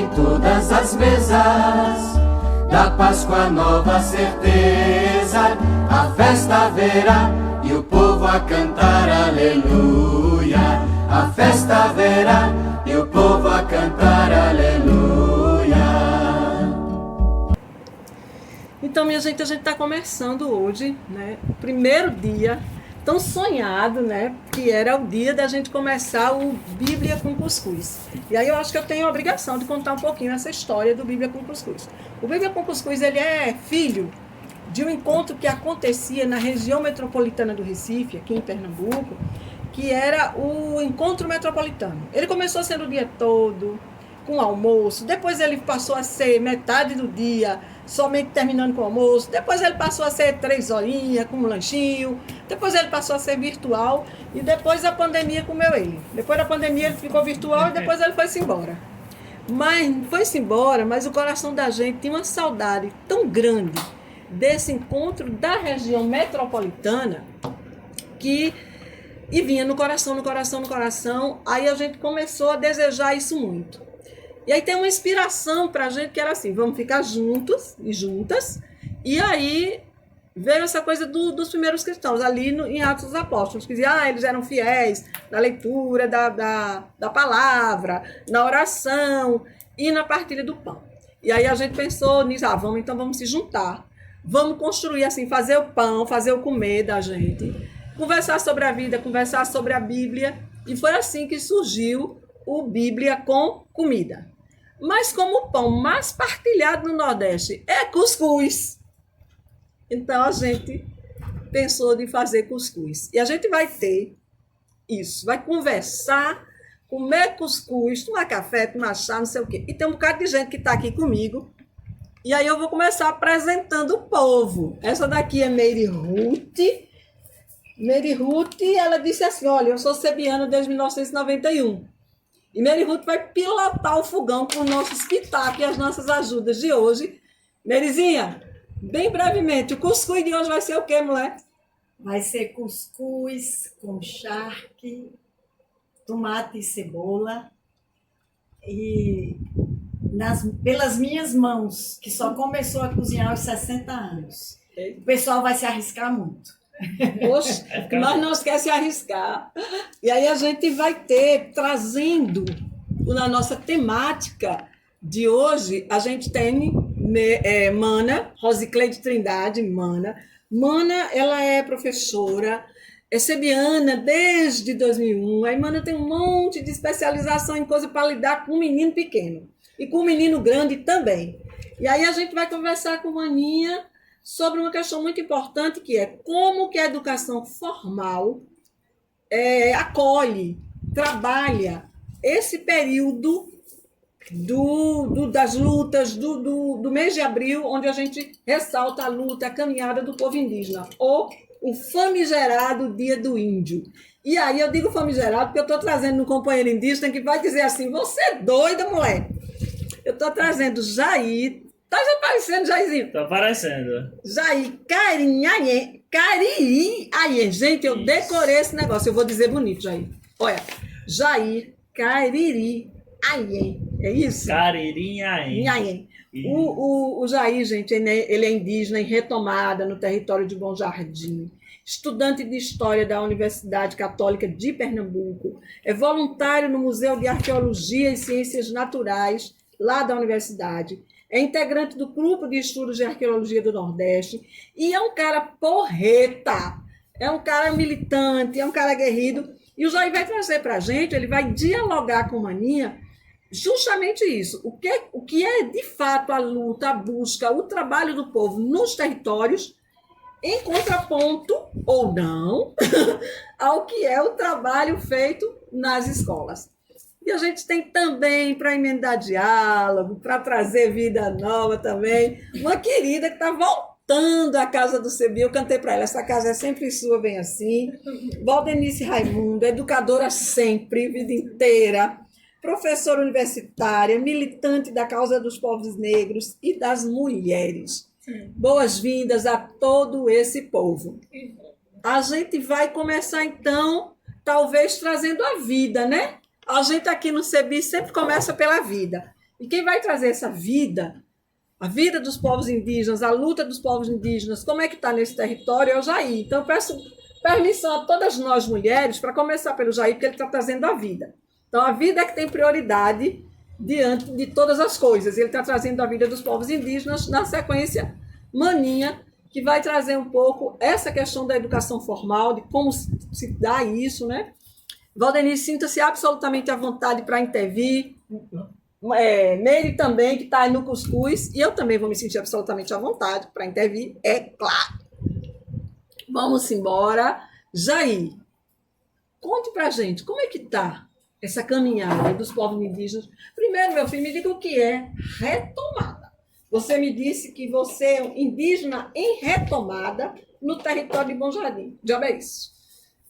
em todas as mesas, da Páscoa nova certeza, a festa haverá e o povo a cantar aleluia. A festa haverá e o povo a cantar aleluia. Então, minha gente, a gente está começando hoje, né, o primeiro dia tão sonhado, né, que era o dia da gente começar o Bíblia com Cuscuz. E aí eu acho que eu tenho a obrigação de contar um pouquinho essa história do Bíblia com Cuscuz. O Bíblia com Cuscuz, ele é filho de um encontro que acontecia na região metropolitana do Recife, aqui em Pernambuco, que era o Encontro Metropolitano. Ele começou sendo o dia todo, com almoço, depois ele passou a ser metade do dia, somente terminando com o almoço, depois ele passou a ser 3 horinhas, com um lanchinho, depois ele passou a ser virtual, e depois a pandemia comeu ele. Depois da pandemia ele ficou virtual e depois ele foi-se embora. Foi-se embora, mas o coração da gente tinha uma saudade tão grande desse encontro da região metropolitana e vinha no coração, no coração, no coração. Aí a gente começou a desejar isso muito. E aí tem uma inspiração para a gente que era assim, vamos ficar juntos e juntas. E aí veio essa coisa dos primeiros cristãos, ali em Atos dos Apóstolos, que diziam, eles eram fiéis na leitura da palavra, na oração e na partilha do pão. E aí a gente pensou nisso, vamos se juntar, vamos construir assim, fazer o pão, fazer o comer da gente, conversar sobre a vida, conversar sobre a Bíblia, e foi assim que surgiu o Bíblia com comida. Mas como o pão mais partilhado no Nordeste é cuscuz, então a gente pensou de fazer cuscuz. E a gente vai ter isso, vai conversar, comer cuscuz, tomar café, tomar chá, não sei o quê. E tem um bocado de gente que está aqui comigo. E aí eu vou começar apresentando o povo. Essa daqui é Meire Ruth. Meire Ruth, ela disse assim, olha, eu sou sebiana desde 1991. E Meire Ruth vai pilotar o fogão com o nosso espetáculo e as nossas ajudas de hoje. Merizinha, bem brevemente, o cuscuz de hoje vai ser o quê, mulher? Vai ser cuscuz com charque, tomate e cebola. E pelas minhas mãos, que só começou a cozinhar aos 60 anos. O pessoal vai se arriscar muito. Poxa, nós não esquece de arriscar. E aí a gente vai trazendo na nossa temática de hoje, a gente tem Mana, Rosicleide Trindade, Mana. Mana, ela é professora, é sebiana desde 2001. A Mana tem um monte de especialização em coisa para lidar com um menino pequeno e com um menino grande também. E aí a gente vai conversar com Maninha sobre uma questão muito importante, que é como que a educação formal acolhe, trabalha esse período das lutas do mês de abril, onde a gente ressalta a luta, a caminhada do povo indígena, ou o famigerado Dia do Índio. E aí eu digo famigerado porque eu estou trazendo um companheiro indígena que vai dizer assim, você é doida, mulher? Eu estou trazendo Jair. Tá já aparecendo, Jairzinho? Tá aparecendo. Jair Cariri. Gente, eu decorei esse negócio. Eu vou dizer bonito, Jair. Olha, Jair Cariri. É isso? Caririnhaém. O Jair, gente, ele é indígena em retomada no território de Bom Jardim. Estudante de História da Universidade Católica de Pernambuco. É voluntário no Museu de Arqueologia e Ciências Naturais, lá da universidade. É integrante do Grupo de Estudos de Arqueologia do Nordeste e é um cara porreta, é um cara militante, é um cara aguerrido. E o Jair vai trazer para a gente, ele vai dialogar com Maninha justamente isso. O que é, de fato, a luta, a busca, o trabalho do povo nos territórios, em contraponto, ou não, ao que é o trabalho feito nas escolas. E a gente tem também, para emendar diálogo, para trazer vida nova também, uma querida que está voltando à Casa do Sebi. Eu cantei para ela, essa casa é sempre sua, bem assim. Valdenice Raimundo, educadora sempre, vida inteira, professora universitária, militante da causa dos povos negros e das mulheres. Boas-vindas a todo esse povo. A gente vai começar, então, talvez trazendo a vida, né? A gente aqui no CEBI sempre começa pela vida. E quem vai trazer essa vida, a vida dos povos indígenas, a luta dos povos indígenas, como é que está nesse território, é o Jair. Então, eu peço permissão a todas nós mulheres para começar pelo Jair, porque ele está trazendo a vida. Então, a vida é que tem prioridade diante de todas as coisas. Ele está trazendo a vida dos povos indígenas, na sequência, Maninha, que vai trazer um pouco essa questão da educação formal, de como se dá isso, né? Valdenice, sinta-se absolutamente à vontade para intervir. Nery também, que está no cuscuz, e eu também vou me sentir absolutamente à vontade para intervir, é claro. Vamos embora. Jair, conte para a gente como é que está essa caminhada dos povos indígenas. Primeiro, meu filho, me diga o que é retomada. Você me disse que você é um indígena em retomada no território de Bom Jardim. Já é isso?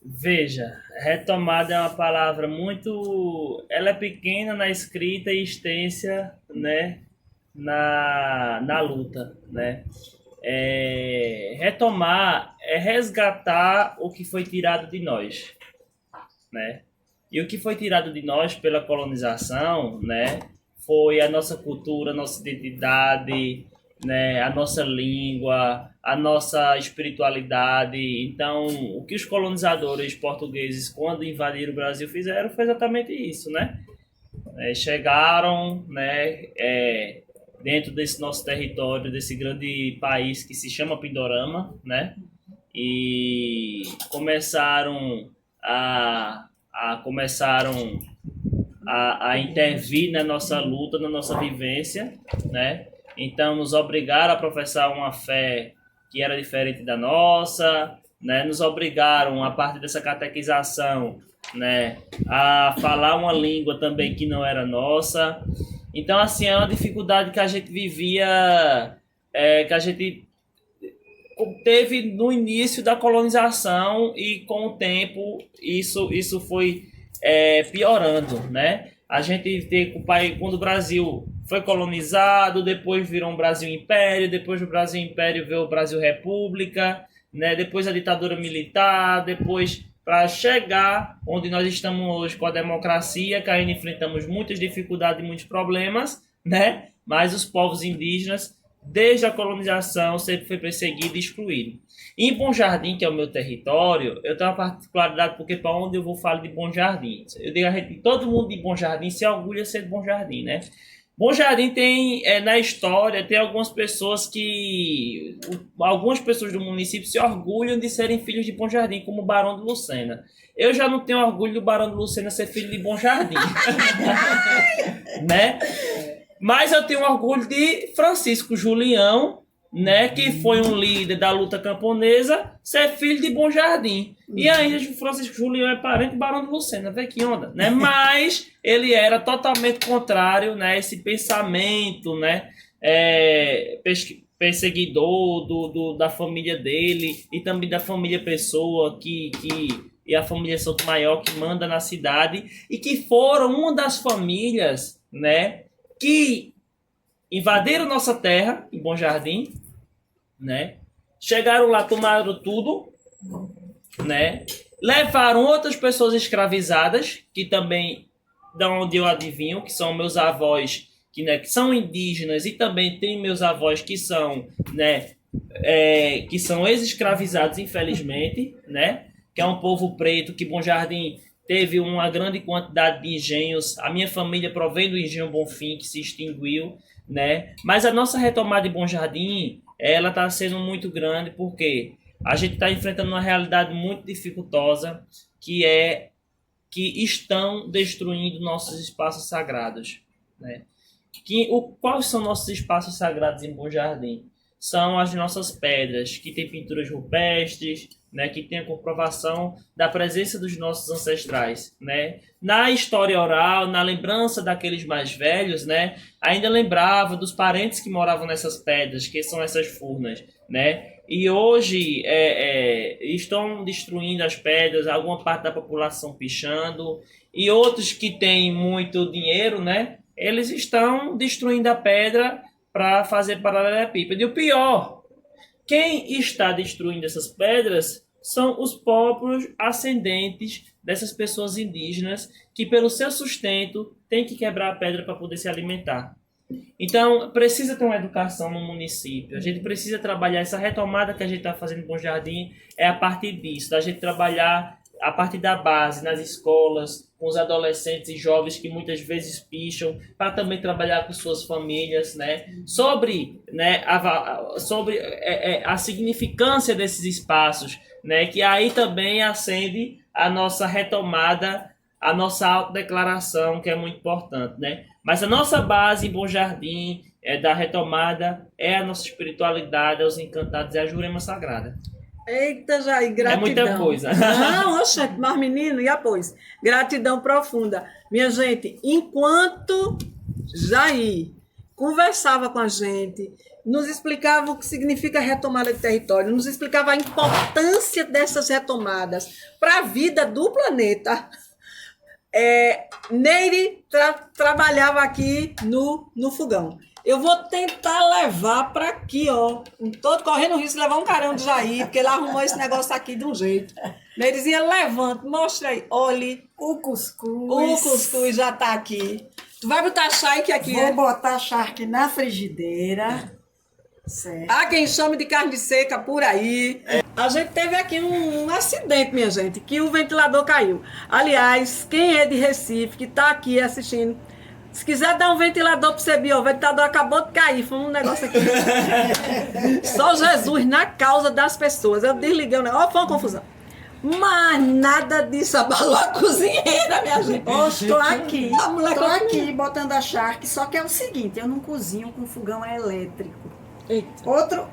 Veja, retomada é uma palavra muito... Ela é pequena na escrita e extensa, né, na luta, né? Retomar é resgatar o que foi tirado de nós, né? E o que foi tirado de nós pela colonização, né, foi a nossa cultura, a nossa identidade, né, a nossa língua, a nossa espiritualidade. Então, o que os colonizadores portugueses, quando invadiram o Brasil, fizeram foi exatamente isso, né? Chegaram, né, dentro desse nosso território, desse grande país que se chama Pindorama, né? E começaram a intervir na nossa luta, na nossa vivência, né? Então, nos obrigaram a professar uma fé que era diferente da nossa, né? Nos obrigaram, a partir dessa catequização, né, a falar uma língua também que não era nossa. Então, assim, é uma dificuldade que a gente vivia, que a gente teve no início da colonização, e com o tempo isso foi piorando, né? A gente tem o país, quando o Brasil foi colonizado, depois virou um Brasil Império, depois do Brasil Império veio o Brasil República, né? Depois a ditadura militar, depois para chegar onde nós estamos hoje com a democracia, que ainda enfrentamos muitas dificuldades e muitos problemas, né? Mas os povos indígenas, desde a colonização, sempre foi perseguido e excluído. Em Bom Jardim, que é o meu território, eu tenho uma particularidade, porque para onde eu vou falar de Bom Jardim. Eu digo a gente, todo mundo de Bom Jardim se orgulha de ser de Bom Jardim, né? Bom Jardim tem, na história, tem algumas pessoas do município se orgulham de serem filhos de Bom Jardim, como o Barão de Lucena. Eu já não tenho orgulho do Barão de Lucena ser filho de Bom Jardim, né? Mas eu tenho orgulho de Francisco Julião, né, que foi um líder da luta camponesa, ser filho de Bom Jardim. E ainda Francisco Julião é parente do Barão de Lucena, vê que onda, né? Mas ele era totalmente contrário, né, esse pensamento, né, perseguidor da família dele e também da família Pessoa, e a família Sotomayor, que manda na cidade, e que foram uma das famílias, né, que invadiram nossa terra, em Bom Jardim, né? Chegaram lá, tomaram tudo, né? Levaram outras pessoas escravizadas, que também, da onde eu adivinho, que são meus avós, que são indígenas, e também tem meus avós que são, né, que são ex-escravizados, infelizmente, né? Que é um povo preto, que Bom Jardim teve uma grande quantidade de engenhos. A minha família provém do engenho Bonfim, que se extinguiu, né? Mas a nossa retomada de Bom Jardim, ela está sendo muito grande, porque a gente está enfrentando uma realidade muito dificultosa, que estão destruindo nossos espaços sagrados, né? Quais são nossos espaços sagrados em Bom Jardim? São as nossas pedras, que tem pinturas rupestres, né, que tem a comprovação da presença dos nossos ancestrais, né? Na história oral, na lembrança daqueles mais velhos, né, ainda lembrava dos parentes que moravam nessas pedras, que são essas furnas, né? E hoje estão destruindo as pedras, alguma parte da população pichando, e outros que têm muito dinheiro, né, eles estão destruindo a pedra para fazer paralelepípedo. E o pior, quem está destruindo essas pedras são os próprios ascendentes dessas pessoas indígenas, que pelo seu sustento têm que quebrar a pedra para poder se alimentar. Então, precisa ter uma educação no município. A gente precisa trabalhar essa retomada que a gente está fazendo em Bom Jardim, é a partir disso, da gente trabalhar a partir da base, nas escolas, com os adolescentes e jovens que muitas vezes picham, para também trabalhar com suas famílias, né? Sobre, né, a significância desses espaços, né? Que aí também acende a nossa retomada, a nossa autodeclaração, que é muito importante, né? Mas a nossa base em Bom Jardim, da retomada, é a nossa espiritualidade, é os encantados, é a Jurema Sagrada. Eita, Jair, gratidão. É muita coisa. Não, oxente, mas menino, e após? Gratidão profunda. Minha gente, enquanto Jair conversava com a gente, nos explicava o que significa retomada de território, nos explicava a importância dessas retomadas para a vida do planeta. Neire trabalhava aqui no fogão. Eu vou tentar levar para aqui, ó. Todo correndo o risco de levar um carão de Jair, porque ele arrumou esse negócio aqui de um jeito. Neirezinha, levanta, mostra aí. Olhe, O cuscuz. o cuscuz já tá aqui. Tu vai botar charque aqui, Vou botar charque na frigideira. Certo. Há quem chame de carne seca por aí. A gente teve aqui um acidente, minha gente, que o ventilador caiu. Aliás, quem é de Recife, que tá aqui assistindo, se quiser dar um ventilador para você ver, o ventilador acabou de cair, foi um negócio aqui. Só Jesus na causa das pessoas. Eu desliguei o negócio, foi uma confusão. Mas nada disso abalou a cozinheira, minha gente. Estou aqui, A mulher estou cozinha. aqui botando a charque, só que é o seguinte, eu não cozinho com fogão elétrico. Eita.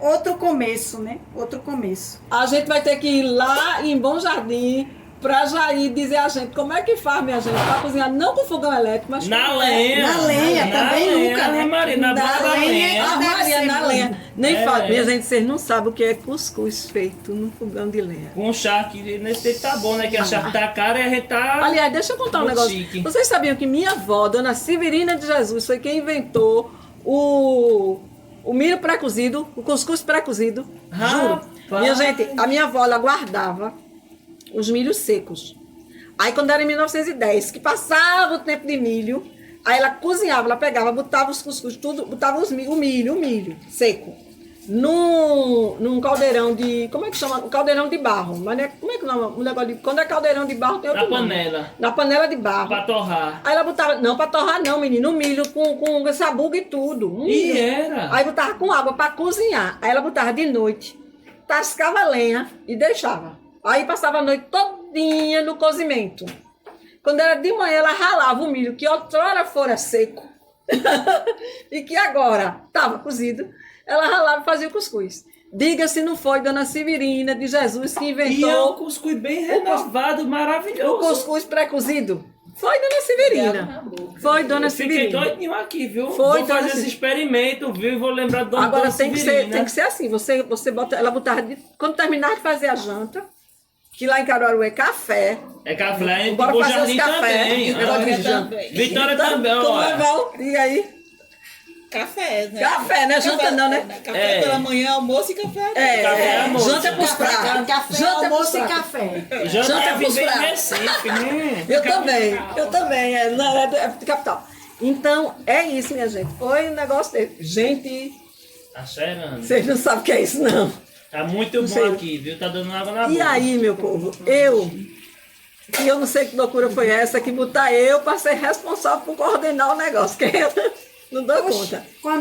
Outro começo, né? Outro começo. A gente vai ter que ir lá em Bom Jardim pra Jair dizer a gente como é que faz, minha gente, pra cozinhar não com fogão elétrico, mas Na com lenha. Na lenha, Na também lenha, nunca, né? Maria, na Da boca da lenha. lenha. A Deve Maria ser na muito. lenha. Nem fala, É. minha gente, vocês não sabem o que é cuscuz feito no fogão de lenha. Com charque, nesse tempo tá bom, né? Que a charque tá cara e a gente tá... Aliás, deixa eu contar um Muito negócio. chique. Vocês sabiam que minha avó, Dona Severina de Jesus, foi quem inventou o milho pré-cozido, o cuscuz pré-cozido. Juro. Rapaz. Minha gente, a minha avó, ela guardava os milhos secos. Aí quando era em 1910, que passava o tempo de milho, aí ela cozinhava, ela pegava, botava os cuscuz, tudo, botava o milho seco, num caldeirão de, como é que chama? Um caldeirão de barro. Mas né, como é que não, um negócio de, quando é caldeirão de barro tem outro Na nome. panela. Na panela de barro. Pra torrar. Aí ela botava, não pra torrar não, menino, o milho com sabugo e tudo. Um E milho. era. Aí botava com água pra cozinhar. Aí ela botava de noite, tascava a lenha e deixava. Aí passava a noite todinha no cozimento. Quando era de manhã, ela ralava o milho, que outrora fora seco, e que agora estava cozido. Ela ralava e fazia o cuscuz. Diga se não foi Dona Severina de Jesus que E é um inventou cuscuz bem renovado, maravilhoso. o cuscuz pré-cozido. Foi Dona Severina. Foi Dona Eu fiquei Severina. doidinho aqui, viu? Foi, Vou Dona fazer esse Severina. experimento, viu? E vou lembrar do Agora Dona tem que Severina. ser assim, você bota, ela botava, quando terminar de fazer a janta, que lá em Caruaru é café. É café, em Bora Bom fazer Jardim os café. também. Negócio de Ah, janta. Vitória também, Como ó. é bom? E aí? Café, né? Café, né? Janta não, né? Café É. pela manhã, almoço e café. Café, almoço. Janta é pros pratos. Café, Janta é pros almoço e pratos. café. Já Janta tá pros vivendo em pratos. Recife, Eu também, é de capital. Então, é isso, minha gente. Foi um negócio desse. Gente, Tá cheirando. vocês não sabem o que é isso, não. Tá muito bom sei. aqui, viu? Tá dando água na boca. E aí, meu povo, eu não sei que loucura foi essa, que botar eu para ser responsável por coordenar o negócio, que eu não dou conta. Com a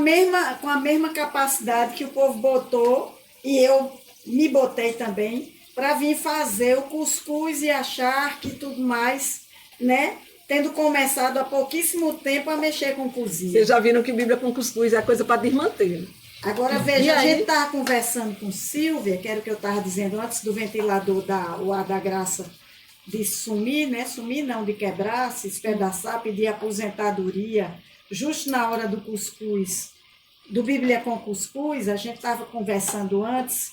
mesma capacidade que o povo botou, e eu me botei também, para vir fazer o cuscuz e a charque e tudo mais, né? Tendo começado há pouquíssimo tempo a mexer com cozinha. Vocês já viram que Bíblia com cuscuz é coisa para desmanter. Agora E veja, a aí? gente estava conversando com Silvia, que era o que eu estava dizendo antes do ventilador o ar da graça de sumir, né? Sumir não, de quebrar, se espedaçar, pedir aposentadoria, justo na hora do cuscuz, do Bíblia com cuscuz, a gente estava conversando antes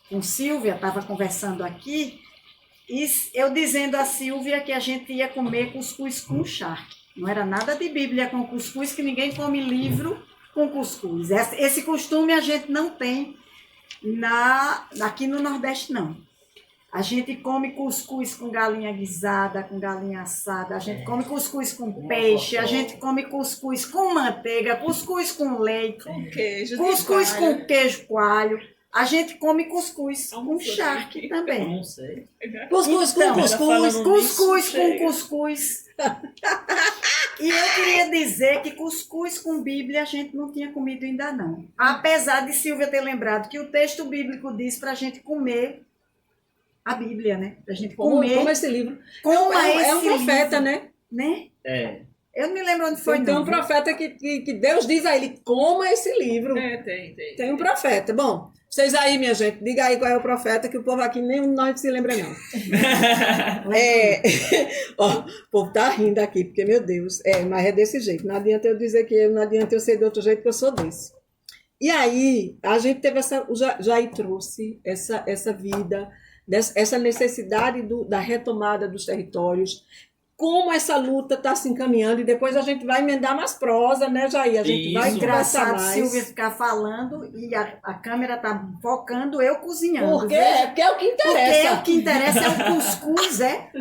com Silvia, estava conversando aqui, e eu dizendo a Silvia que a gente ia comer cuscuz com charque. Não era nada de Bíblia com cuscuz, que ninguém come livro com cuscuz. Esse costume a gente não tem aqui no Nordeste, não. A gente come cuscuz com galinha guisada, com galinha assada. A gente come cuscuz com peixe. A gente come cuscuz com manteiga, cuscuz com leite, Com queijo. cuscuz de coalho. com queijo coalho. A gente come cuscuz com Almoçou charque também. Não sei. Cuscuz com Então, cuscuz. Cuscuz com chega. cuscuz. E eu queria dizer que cuscuz com Bíblia a gente não tinha comido ainda não. Apesar de Silvia ter lembrado que o texto bíblico diz para a gente comer a Bíblia, né? Para a gente comer. Como esse livro. Coma É um esse profeta, livro, né? né? É. Eu não me lembro onde foi, Tem não. um profeta que Deus diz a ele, coma esse livro. Tem. Tem um profeta. Bom, vocês aí, minha gente, diga aí qual é o profeta, que o povo aqui nem nós se lembra, não. Ó, o povo tá rindo aqui, porque, meu Deus, mas é desse jeito. Não adianta eu dizer que não adianta eu ser de outro jeito, que eu sou desse. E aí, a gente teve o Jair trouxe essa vida, essa necessidade da retomada dos territórios, como essa luta está se encaminhando, e depois a gente vai emendar mais prosa, né, Jair? A gente Isso. vai conversar Engraçado mais. Silvia ficar falando e a câmera tá focando eu cozinhando. Porque Veja. porque é o que Porque interessa. o que interessa é o cuscuz, é?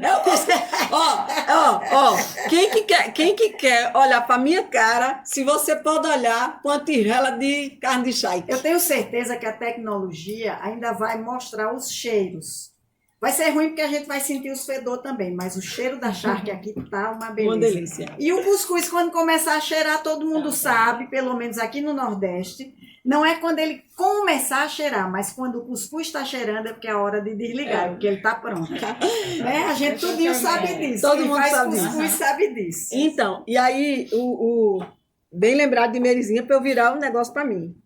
Ó, quem que quer olhar pra minha cara, se você pode olhar com uma tigela de carne de charque? Eu tenho certeza que a tecnologia ainda vai mostrar os cheiros. Vai ser ruim porque a gente vai sentir os fedor também, mas o cheiro da charque aqui tá uma beleza. Uma delícia. E o cuscuz, quando começar a cheirar, todo mundo sabe, pelo menos aqui no Nordeste, não é quando ele começar a cheirar, mas quando o cuscuz está cheirando é porque é a hora de desligar, porque ele tá pronto. Né? A gente tudinho sabe disso. Todo Quem mundo faz sabe cuscuz disso. sabe disso. Então, e aí, bem lembrado de Merizinha para eu virar um negócio para mim.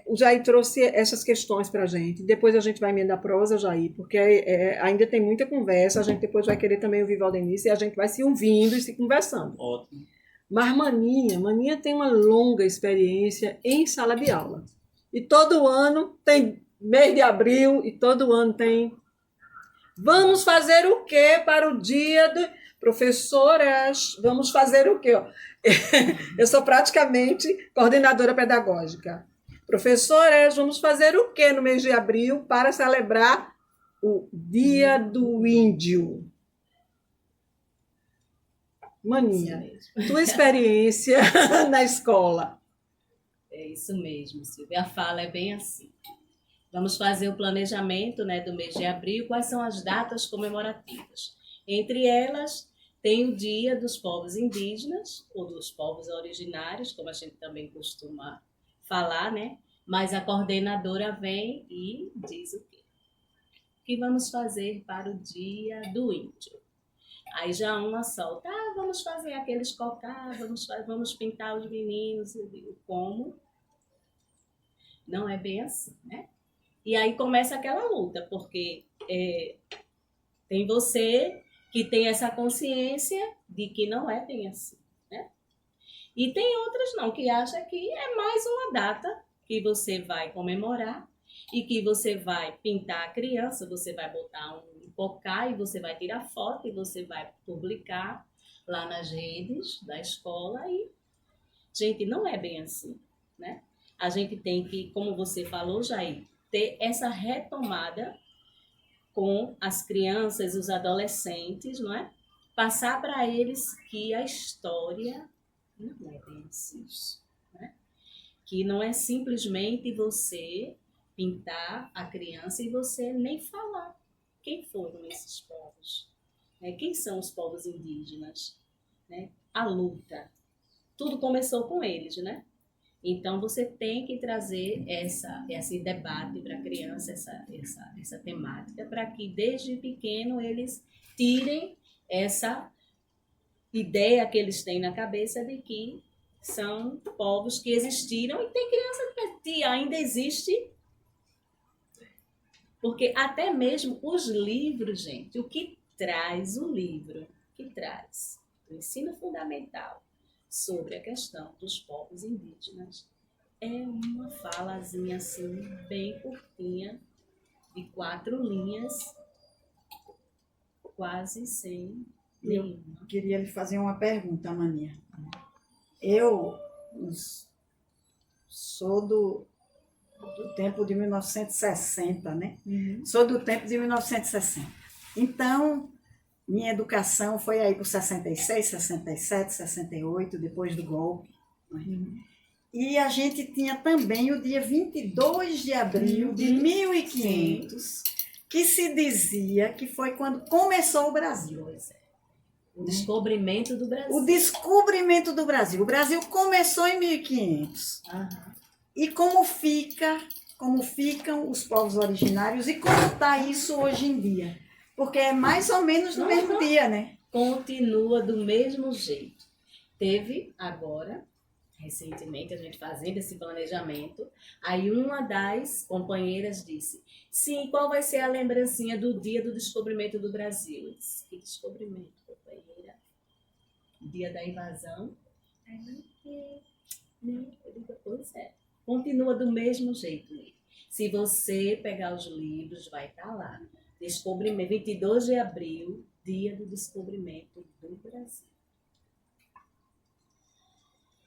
O Jair trouxe essas questões para a gente. Depois a gente vai emendar prosa, Jair, porque ainda tem muita conversa. A gente depois vai querer também ouvir Valdenice e a gente vai se ouvindo e se conversando. Ótimo. Mas Maninha tem uma longa experiência em sala de aula. E todo ano tem mês de abril e todo ano tem. Vamos fazer o quê para o dia de professoras? Vamos fazer o quê? Eu sou praticamente coordenadora pedagógica. Professoras, vamos fazer o quê no mês de abril para celebrar o Dia do Índio? Maninha, tua experiência na escola. É isso mesmo, Silvia. A fala é bem assim. Vamos fazer o planejamento, né, do mês de abril. Quais são as datas comemorativas? Entre elas, tem o Dia dos Povos Indígenas, ou dos povos originários, como a gente também costuma falar, né? Mas a coordenadora vem e diz o quê? O que vamos fazer para o Dia do Índio? Aí já uma solta, vamos fazer aqueles cocá, vamos pintar os meninos. Eu digo, como? Não é bem assim, né? E aí começa aquela luta, porque tem você que tem essa consciência de que não é bem assim, né? E tem outras não, que acham que é mais uma data que você vai comemorar e que você vai pintar a criança, você vai botar um cocá e você vai tirar foto e você vai publicar lá nas redes da escola e, gente, não é bem assim, né? A gente tem que, como você falou, Jair, ter essa retomada com as crianças, os adolescentes, não é? Passar para eles que a história não é bem assim, né? Que não é simplesmente você pintar a criança e você nem falar quem foram esses povos, né? Quem são os povos indígenas, né? A luta, tudo começou com eles, né? Então, você tem que trazer esse debate para a criança, essa temática, para que desde pequeno eles tirem essa ideia que eles têm na cabeça de que são povos que existiram e tem criança que ainda existe. Porque até mesmo os livros, gente, o que traz o livro, que traz o ensino fundamental, sobre a questão dos povos indígenas é uma falazinha assim, bem curtinha, de 4 linhas, quase sem nenhuma. Eu queria lhe fazer uma pergunta, Maninha. Eu sou do tempo de 1960, né? Sou do tempo de 1960. Então, minha educação foi aí por 66, 67, 68, depois do golpe. Né? E a gente tinha também o dia 22 de abril de 1500, que se dizia que foi quando começou o Brasil. O descobrimento do Brasil. O descobrimento do Brasil. O Brasil começou em 1500. Aham. E como ficam os povos originários e como está isso hoje em dia? Porque é mais ou menos no mesmo dia, né? Continua do mesmo jeito. Teve agora, recentemente, a gente fazendo esse planejamento, aí uma das companheiras disse, sim, qual vai ser a lembrancinha do dia do descobrimento do Brasil? Eu disse, que descobrimento, companheira? Dia da invasão? Não, eu digo, pois é. Continua do mesmo jeito. Se você pegar os livros, vai estar lá. Descobrimento, 22 de abril, dia do descobrimento do Brasil.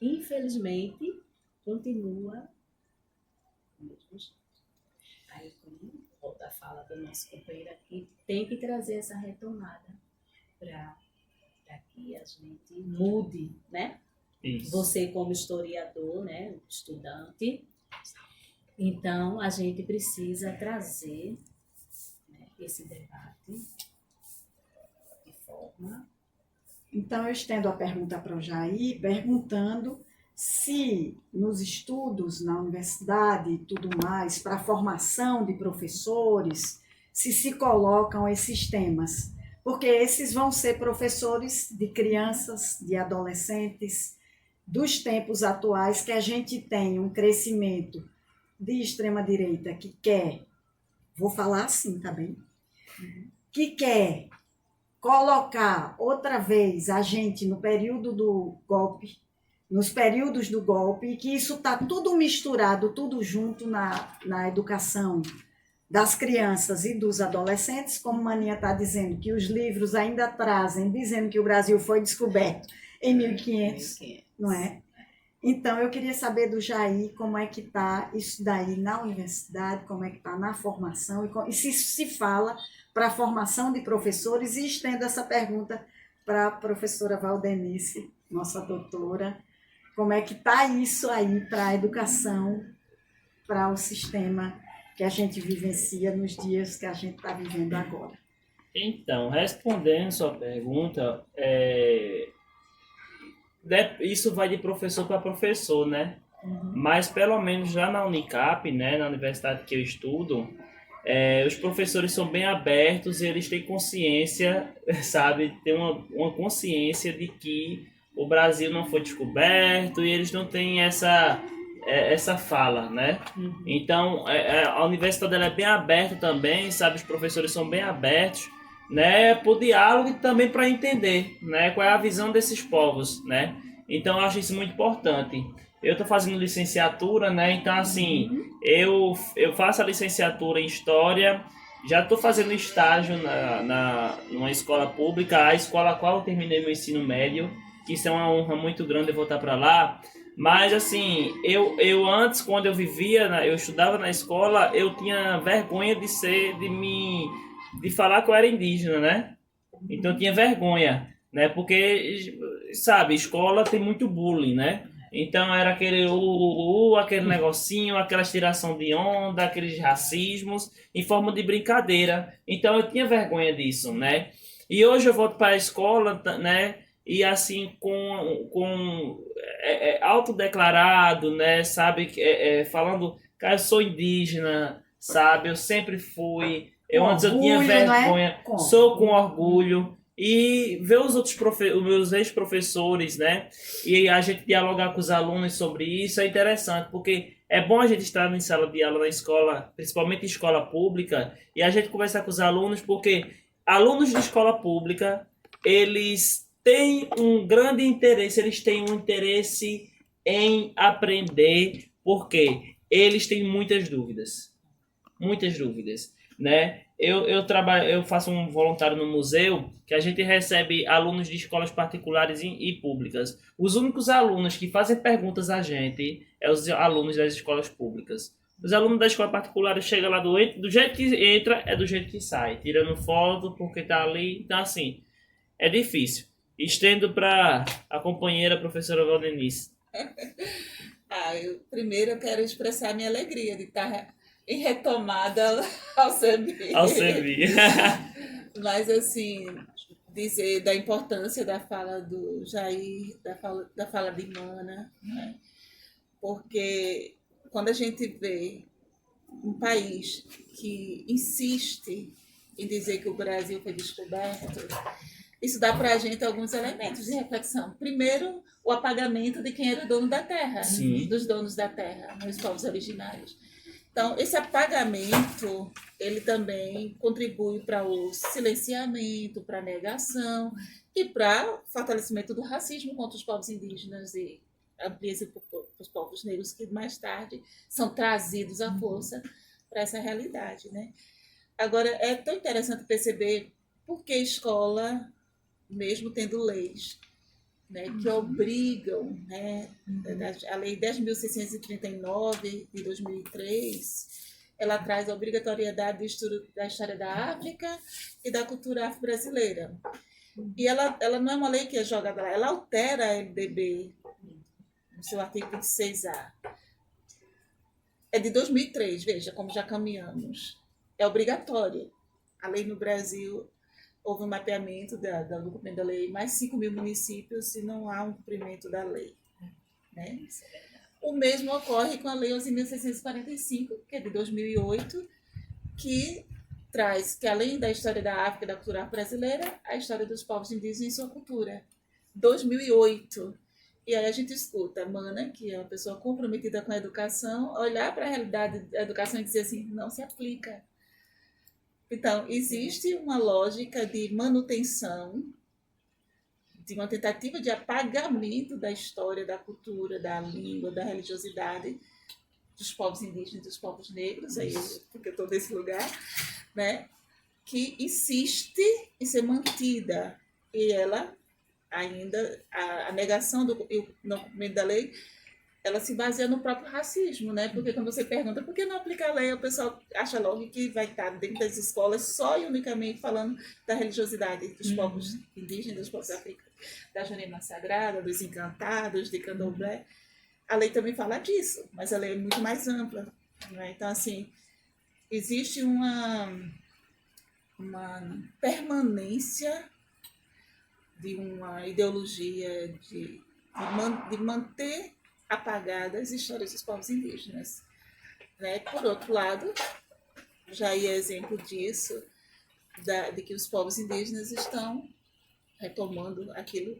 Infelizmente, continua do mesmo jeito. Aí, volta a fala do nosso companheiro aqui, tem que trazer essa retomada para que a gente mude, né? Isso. Você como historiador, né, estudante, então a gente precisa trazer, né, esse debate de forma... Então, eu estendo a pergunta para o Jair, perguntando se nos estudos na universidade e tudo mais, para a formação de professores, se colocam esses temas. Porque esses vão ser professores de crianças, de adolescentes, dos tempos atuais, que a gente tem um crescimento de extrema-direita que quer, vou falar assim, tá bem? Que quer colocar outra vez a gente no período do golpe, nos períodos do golpe, e que isso está tudo misturado, tudo junto na educação das crianças e dos adolescentes, como Maninha está dizendo, que os livros ainda trazem, dizendo que o Brasil foi descoberto em 1500, não é? Então, eu queria saber do Jair como é que está isso daí na universidade, como é que está na formação, e se isso se fala para a formação de professores, e estendo essa pergunta para a professora Valdenice, nossa doutora, como é que está isso aí para a educação, para o sistema que a gente vivencia nos dias que a gente está vivendo agora. Então, respondendo sua pergunta, isso vai de professor para professor, né? Mas pelo menos já na Unicap, né, na universidade que eu estudo, os professores são bem abertos e eles têm consciência, sabe? Tem uma consciência de que o Brasil não foi descoberto e eles não têm essa fala, né? Então, a universidade ela é bem aberta também, sabe? Os professores são bem abertos, né? Para o diálogo e também para entender, né? Qual é a visão desses povos, né? Então, eu acho isso muito importante. Eu estou fazendo licenciatura, né? Então, assim, eu faço a licenciatura em História, já estou fazendo estágio numa escola pública, a escola a qual eu terminei meu ensino médio, que isso é uma honra muito grande eu voltar para lá. Mas, assim, eu antes, quando eu vivia, eu estudava na escola, eu tinha vergonha de falar que eu era indígena, né? Então, eu tinha vergonha, né? Porque, sabe, escola tem muito bullying, né? Então, era aquele aquele negocinho, aquela tiração de onda, aqueles racismos, em forma de brincadeira. Então, eu tinha vergonha disso, né? E hoje eu volto para a escola, né? E assim, autodeclarado, né, sabe, falando, cara, eu sou indígena, sabe, eu sempre fui, antes eu tinha vergonha, sou com orgulho, e ver os outros os meus ex-professores, né, e a gente dialogar com os alunos sobre isso é interessante, porque é bom a gente estar em sala de aula na escola, principalmente em escola pública, e a gente conversar com os alunos, porque alunos de escola pública, eles têm um grande interesse, eles têm um interesse em aprender, porque eles têm muitas dúvidas, né? Eu faço um voluntário no museu, que a gente recebe alunos de escolas particulares e públicas. Os únicos alunos que fazem perguntas a gente são os alunos das escolas públicas, Os alunos da escola particular chegam lá do jeito que entra, é do jeito que sai. Tirando foto porque tá ali. Então, assim, é difícil. Estendo para a companheira, a professora Valdenice. Primeiro eu quero expressar minha alegria de estar em retomada ao servir. Ao servir. Mas, assim, dizer da importância da fala do Jair, da fala de Mana, né? Porque quando a gente vê um país que insiste em dizer que o Brasil foi descoberto, isso dá para a gente alguns elementos de reflexão. Primeiro, o apagamento de quem era dono da terra, Sim. dos donos da terra, os povos originários. Então, esse apagamento, ele também contribui para o silenciamento, para a negação e para o fortalecimento do racismo contra os povos indígenas e amplia-se para os povos negros que mais tarde são trazidos à força para essa realidade, né? Agora, é tão interessante perceber por que a escola, mesmo tendo leis, né, que obrigam, né, a Lei 10.639 de 2003, ela traz a obrigatoriedade do estudo da história da África e da cultura afro-brasileira. E ela não é uma lei que é jogada lá, ela altera a LDB, no seu artigo 26A. É de 2003, veja como já caminhamos. É obrigatório. A lei no Brasil, houve um mapeamento do cumprimento da lei, mais 5.000 municípios e não há um cumprimento da lei. Né? O mesmo ocorre com a Lei 11.645, que é de 2008, que traz que, além da história da África e da cultura brasileira, a história dos povos indígenas e sua cultura. 2008. E aí a gente escuta a Mana, que é uma pessoa comprometida com a educação, olhar para a realidade da educação e dizer assim, não se aplica. Então, existe uma lógica de manutenção, de uma tentativa de apagamento da história, da cultura, da língua, da religiosidade dos povos indígenas e dos povos negros, aí porque eu estou nesse lugar, né, que insiste em ser mantida. E ela, ainda, a negação do não cumprimento da lei, ela se baseia no próprio racismo, né? Porque quando você pergunta por que não aplicar a lei, o pessoal acha logo que vai estar dentro das escolas só e unicamente falando da religiosidade dos povos indígenas, dos povos africanos, da Jurema Sagrada, dos encantados, de Candomblé. A lei também fala disso, mas a lei é muito mais ampla, né? Então, assim, existe uma permanência de uma ideologia de manter apagadas as histórias dos povos indígenas. Né? Por outro lado, já é exemplo disso, de que os povos indígenas estão retomando aquilo,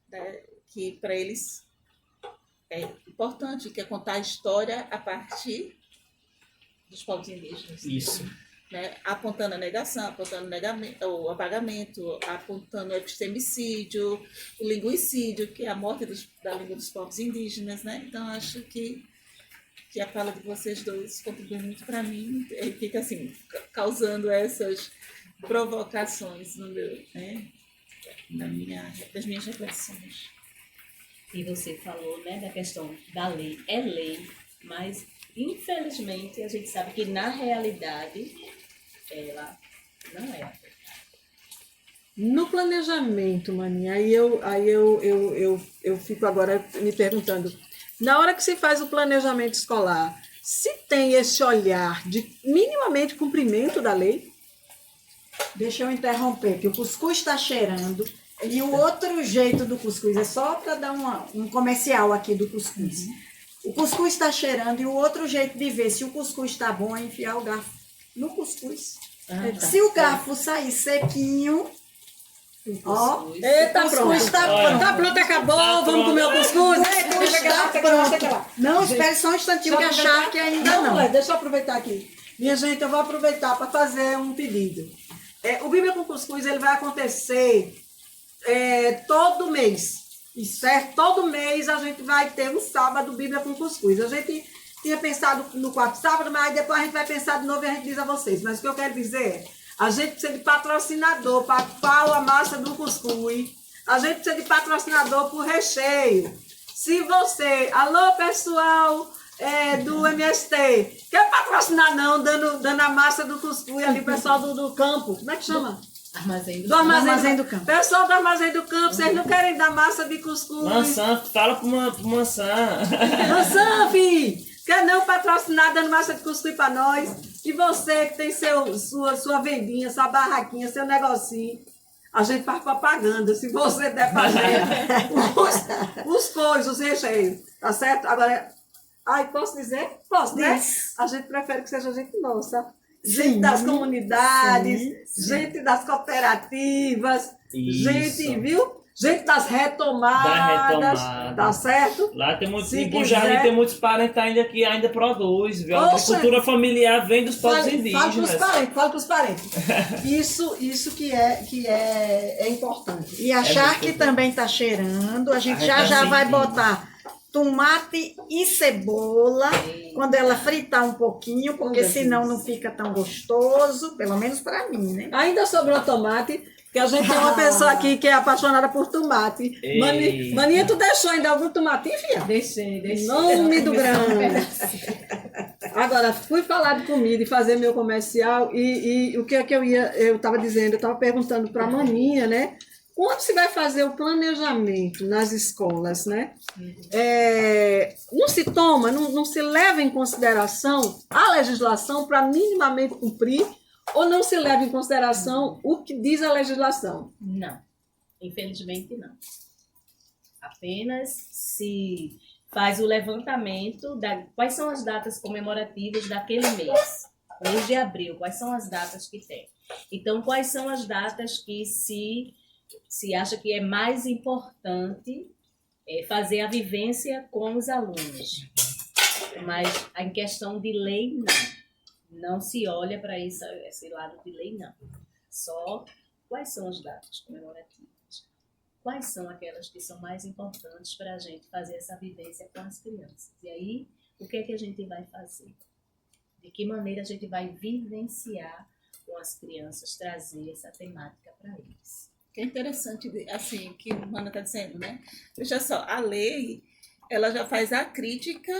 né, que para eles é importante, que é contar a história a partir dos povos indígenas. Isso. Né? Apontando a negação, apontando o apagamento, apontando o epistemicídio, o linguicídio, que é a morte da língua dos povos indígenas. Né? Então, acho que a fala de vocês dois contribui muito para mim, e fica assim, causando essas provocações no meu, né? Das minhas reflexões. E você falou, né, da questão da lei. É lei, mas infelizmente a gente sabe que na realidade ela não é. No planejamento, Maninha, aí eu fico agora me perguntando, na hora que se faz o planejamento escolar, se tem esse olhar de minimamente cumprimento da lei? Deixa eu interromper, que o cuscuz está cheirando. E o outro jeito do cuscuz, é só para dar um comercial aqui do cuscuz. O cuscuz está cheirando e o outro jeito de ver se o cuscuz está bom é enfiar o garfo no cuscuz. Se o garfo sair sequinho, ó, Eita, o cuscuz está pronto. Tá pronto, acabou, vamos comer o cuscuz? Está pronto. Não, espere só um instantinho que a charque ainda não. Deixa eu aproveitar aqui. Minha gente, eu vou aproveitar para fazer um pedido. O Bíblia com Cuscuz ele vai acontecer todo mês. Certo? Todo mês a gente vai ter um sábado Bíblia com Cuscuz. A gente tinha pensado no quarto sábado, mas depois a gente vai pensar de novo e a gente diz a vocês. Mas o que eu quero dizer é, a gente precisa de patrocinador para pau a massa do cuscuz. A gente precisa de patrocinador para o recheio. Se você... Alô, pessoal do MST. Quer patrocinar não, dando a massa do cuscuz ali, pessoal do campo. Como é que chama? Armazém Do Armazém do Campo. Pessoal do Armazém do Campo, vocês não querem dar massa de cuscuz? Maçã, fala pro Maçã. Maçã, filho! Quer não patrocinar dando massa de cuscuz para nós? E você que tem sua vendinha, sua barraquinha, seu negocinho, a gente faz propaganda. Se você der pra gente os coisas, os recheios, tá certo? Agora, posso dizer? Posso, né? A gente prefere que seja gente nossa. Gente das comunidades, gente das cooperativas, Isso. gente, viu? Gente das retomadas, tá certo? Lá tem muitos, Se em Bom quiser- Jardim tem muitos parentes ainda que ainda produz, viu? A Oxe. agricultura familiar vem dos povos Fala indígenas. para os parentes. Isso que é importante. E a charque também tá cheirando. A gente Ai, já tá vai sentindo. botar tomate e cebola quando ela fritar um pouquinho, porque Meu senão Deus. não fica tão gostoso, pelo menos para mim, né? Ainda sobrou tomate, porque a gente tem uma pessoa aqui que é apaixonada por tomate. Ei. Maninha, tu deixou ainda algum tomatinho, filha? Deixei. Nome do grande. grande. Agora, fui falar de comida e fazer meu comercial e o que é que eu estava dizendo, eu estava perguntando para a Maninha, né? Quando se vai fazer o planejamento nas escolas, né? Não se toma, não se leva em consideração a legislação para minimamente cumprir ou não se leva em consideração o que diz a legislação? Não, infelizmente não. Apenas se faz o levantamento da quais são as datas comemorativas daquele mês de abril, quais são as datas que tem. Então, quais são as datas que se acha que é mais importante fazer a vivência com os alunos. Mas em questão de lei, não. Não se olha para esse lado de lei, não. Só quais são as datas comemorativas. Quais são aquelas que são mais importantes para a gente fazer essa vivência com as crianças. E aí, o que é que a gente vai fazer? De que maneira a gente vai vivenciar com as crianças, trazer essa temática para eles. Que é interessante, assim, que o Mana está dizendo, né? Veja só, a lei, ela já faz a crítica,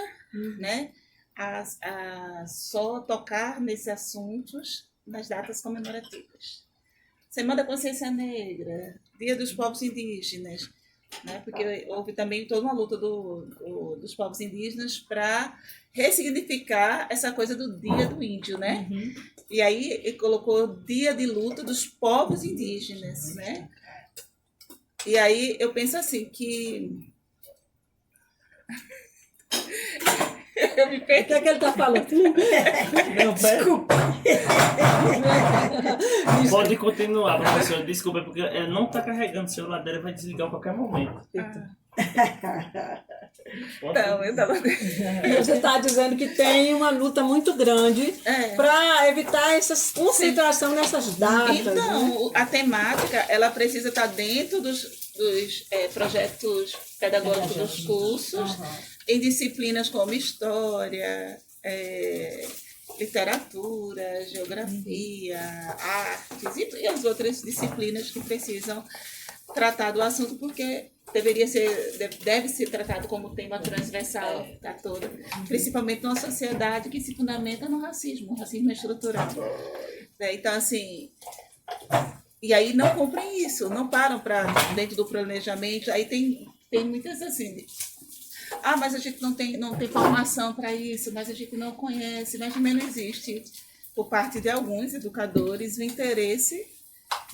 né? A só tocar nesses assuntos nas datas comemorativas. Semana da Consciência Negra, Dia dos Povos Indígenas, né? Porque houve também toda uma luta dos povos indígenas para ressignificar essa coisa do Dia do Índio, né? E aí ele colocou Dia de Luta dos Povos Indígenas, né? E aí eu penso assim que eu me O perdi. que é que ele está falando? Desculpa. Pode continuar, professor. Desculpa, porque ele não está carregando o celular dele, vai desligar a qualquer momento. Então, eu estava... Você está dizendo que tem uma luta muito grande para evitar essa concentração nessas datas. né? Então, a temática, ela precisa estar dentro dos projetos pedagógicos dos cursos, em disciplinas como história, literatura, geografia, artes e as outras disciplinas que precisam tratar do assunto, porque deve ser tratado como tema transversal da toda, principalmente numa sociedade que se fundamenta no racismo. O racismo é estrutural. Então, assim, e aí não cumprem isso, não param para dentro do planejamento. Aí tem muitas assim, mas a gente não tem formação para isso, mas a gente não conhece, mas também não existe, por parte de alguns educadores, o interesse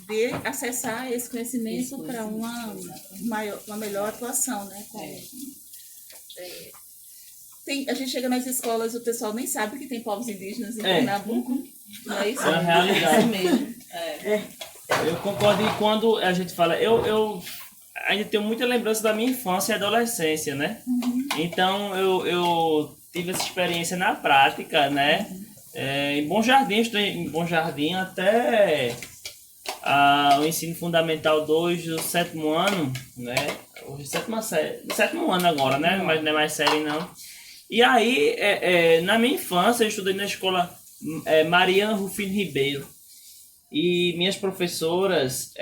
de acessar esse conhecimento para uma melhor atuação, né? A gente chega nas escolas, o pessoal nem sabe que tem povos indígenas em Pernambuco, não é isso? É uma realidade. Isso mesmo. Eu concordo, e quando a gente fala, eu ainda tenho muita lembrança da minha infância e adolescência, né? Então eu tive essa experiência na prática, né? Em Bom Jardim, estudei em Bom Jardim até o ensino fundamental 2 do 7º ano, né? O sétimo ano agora, né? Mas não é mais série não. E aí, na minha infância, eu estudei na escola Mariana Rufino Ribeiro. E minhas professoras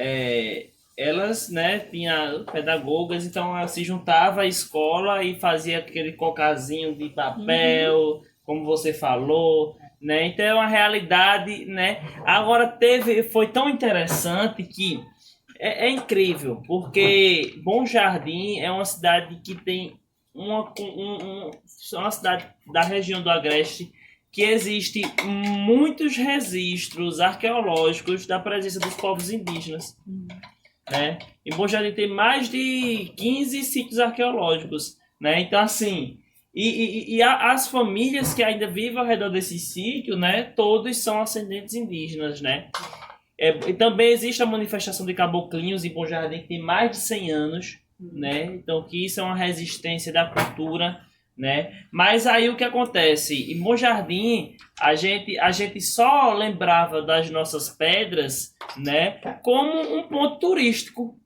elas, né, tinha pedagogas, então ela se juntava à escola e fazia aquele cocazinho de papel, como você falou, né? Então é uma realidade, né? Agora foi tão interessante que é incrível, porque Bom Jardim é uma cidade que tem uma cidade da região do Agreste que existe muitos registros arqueológicos da presença dos povos indígenas, né? Em Bom Jardim tem mais de 15 sítios arqueológicos, né? Então, assim, as famílias que ainda vivem ao redor desse sítio, né? Todos são ascendentes indígenas, né? E também existe a manifestação de caboclinhos em Bom Jardim, que tem mais de 100 anos, né? Então, que isso é uma resistência da cultura, né? Mas aí o que acontece? Em Bom Jardim, a gente só lembrava das nossas pedras, né? Como um ponto turístico.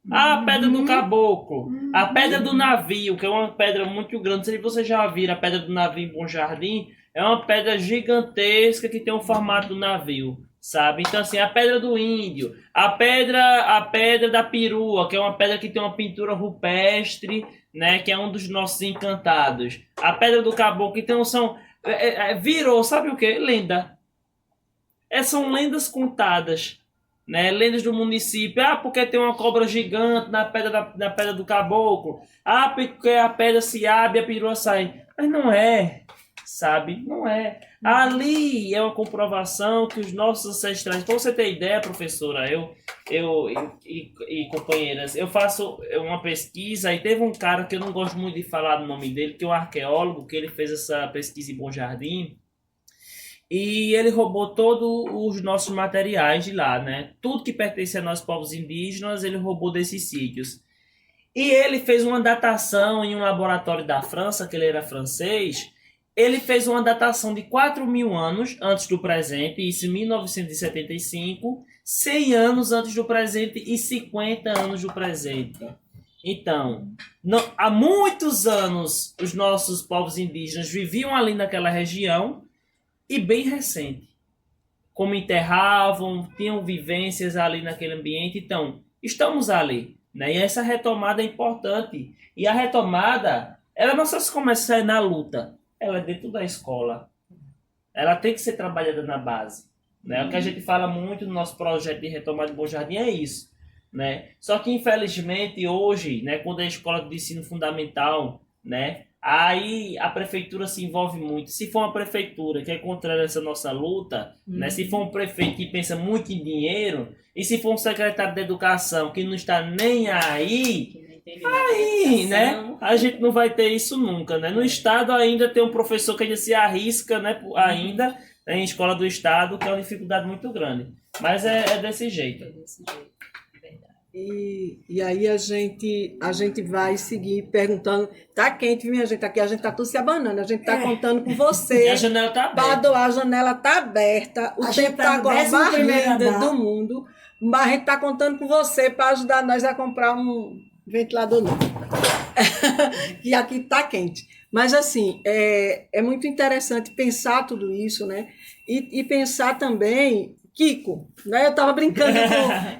A Pedra do Caboclo, a Pedra do Navio, que é uma pedra muito grande. Não sei se vocês já viram a Pedra do Navio em Bom Jardim. É uma pedra gigantesca que tem o formato do navio, sabe? Então, assim, a Pedra do Índio, a pedra da Perua, que é uma pedra que tem uma pintura rupestre, né? Que é um dos nossos encantados. A Pedra do Caboclo, então virou, sabe o que? Lenda. São lendas contadas, né? Lendas do município. Porque tem uma cobra gigante na pedra do Caboclo. Porque a pedra se abre e a perua sai. Mas não é, sabe? Não é. Ali é uma comprovação que os nossos ancestrais... Para você ter ideia, professora, eu e companheiras, eu faço uma pesquisa e teve um cara que eu não gosto muito de falar do nome dele, que é um arqueólogo, que ele fez essa pesquisa em Bom Jardim. E ele roubou todos os nossos materiais de lá, né? Tudo que pertence a nós, povos indígenas, ele roubou desses sítios. E ele fez uma datação em um laboratório da França, que ele era francês. Ele fez uma datação de 4.000 anos antes do presente, isso em 1975, 100 anos antes do presente e 50 anos do presente. Então, há muitos anos, os nossos povos indígenas viviam ali naquela região, e bem recente, como enterravam, tinham vivências ali naquele ambiente. Então, estamos ali, né? E essa retomada é importante. E a retomada, ela não só se começa na luta, ela é dentro da escola. Ela tem que ser trabalhada na base, né? O que a gente fala muito no nosso projeto de retomada de Bom Jardim é isso, né? Só que, infelizmente, hoje, né, quando é a escola de ensino fundamental, né, aí a prefeitura se envolve muito. Se for uma prefeitura que é contrária a essa nossa luta, né? Se for um prefeito que pensa muito em dinheiro, e se for um secretário de educação que não está nem aí, né? A gente não vai ter isso nunca, né? No estado ainda tem um professor que ainda se arrisca, né? Ainda, né, em escola do estado, que é uma dificuldade muito grande. Mas é desse jeito. É desse jeito. E aí a gente vai seguir perguntando. Tá quente, minha gente, aqui a gente tá tudo se abanando. A gente tá contando com você. E a janela tá aberta. Padoa, a janela tá aberta. O tempo tá agora mais lindo do mundo. Mas a gente tá contando com você para ajudar nós a comprar um ventilador novo. Que aqui tá quente. Mas assim, é muito interessante pensar tudo isso, né? E pensar também... Kiko, né?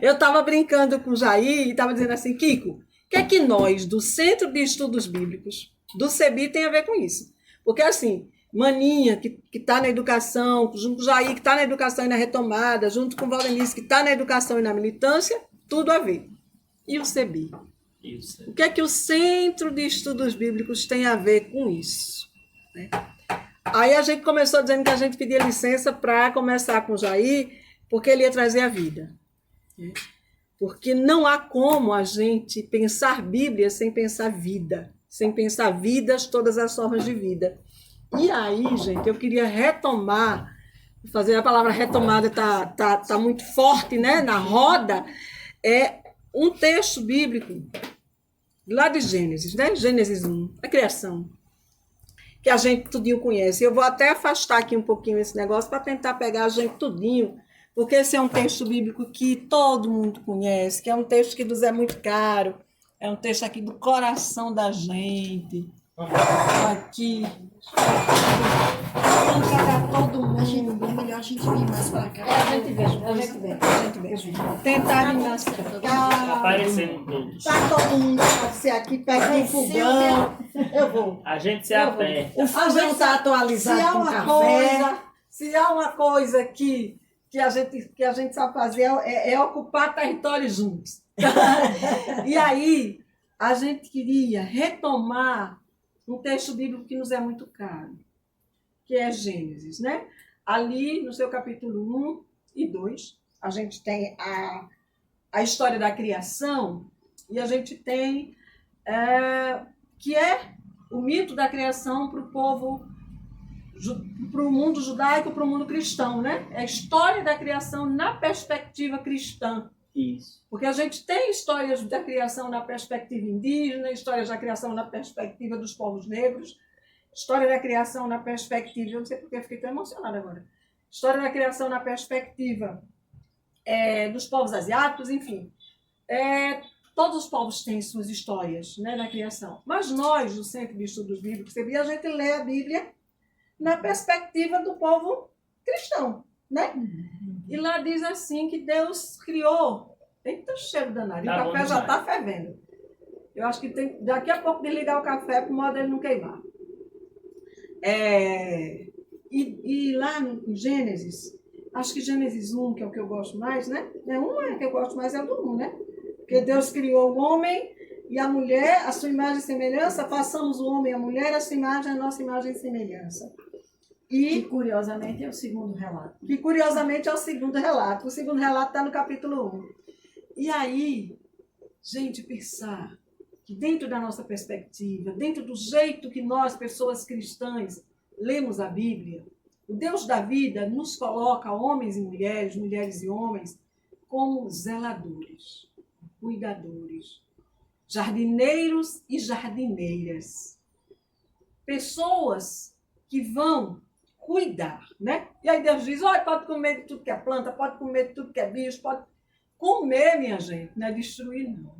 Eu estava brincando com o Jair e estava dizendo assim, Kiko, o que é que nós, do Centro de Estudos Bíblicos, do CEBI, tem a ver com isso? Porque, assim, Maninha, que está na educação, junto com o Jair, que está na educação e na retomada, junto com o Valdenice, que está na educação e na militância, tudo a ver. E o CEBI? Isso. O que é que o Centro de Estudos Bíblicos tem a ver com isso? Né? Aí a gente começou dizendo que a gente pedia licença para começar com o Jair, porque ele ia trazer a vida. Porque não há como a gente pensar Bíblia sem pensar vida, sem pensar vidas, todas as formas de vida. E aí, gente, eu queria retomar, fazer a palavra retomada, tá muito forte, né, na roda, é um texto bíblico lá de Gênesis, né? Gênesis 1, a criação, que a gente tudinho conhece. Eu vou até afastar aqui um pouquinho esse negócio para tentar pegar a gente tudinho, porque esse é um texto bíblico que todo mundo conhece, que é um texto que nos é muito caro, é um texto aqui do coração da gente, Aqui. Vamos pegar todo mundo. É melhor a gente vir mais pra cá. A gente vem. Tentar vir mais pra cá. Aparecendo todos. Tá todo mundo pode ser aqui perto do fogão. Eu vou. A gente se Eu vou. aperta. O fogão está atualizado com café. Se há uma coisa que a gente sabe fazer é ocupar território juntos. E aí, a gente queria retomar um texto bíblico que nos é muito caro, que é Gênesis, né? Ali, no seu capítulo 1 e 2, a gente tem a história da criação e a gente tem que é o mito da criação para o povo, para o mundo judaico, para o mundo cristão, né? É a história da criação na perspectiva cristã. Isso. Porque a gente tem histórias da criação na perspectiva indígena, histórias da criação na perspectiva dos povos negros, história da criação na perspectiva... Eu não sei porque eu fiquei tão emocionada agora. História da criação na perspectiva dos povos asiáticos, enfim. Todos os povos têm suas histórias, né, na criação. Mas nós, do Centro de Estudos Bíblicos, a gente lê a Bíblia na perspectiva do povo cristão, né? E lá diz assim que Deus criou... Eita, cheiro danado. E o café já está fervendo. Eu acho que tem daqui a pouco desligar o café para o modo dele não queimar. E lá no Gênesis, acho que Gênesis 1, que é o que eu gosto mais, né? Que eu gosto mais é o do 1, né? Porque Deus criou o homem e a mulher, a sua imagem e semelhança, façamos o homem e a mulher, a sua imagem, a nossa imagem e semelhança. E, curiosamente, é o segundo relato. O segundo relato está no capítulo 1. E aí, gente, pensar que dentro da nossa perspectiva, dentro do jeito que nós, pessoas cristãs, lemos a Bíblia, o Deus da vida nos coloca, homens e mulheres, mulheres e homens, como zeladores, cuidadores, jardineiros e jardineiras. Pessoas que vão cuidar, né? E aí Deus diz, olha, pode comer de tudo que é planta, pode comer de tudo que é bicho, pode comer, minha gente, não é destruir, não.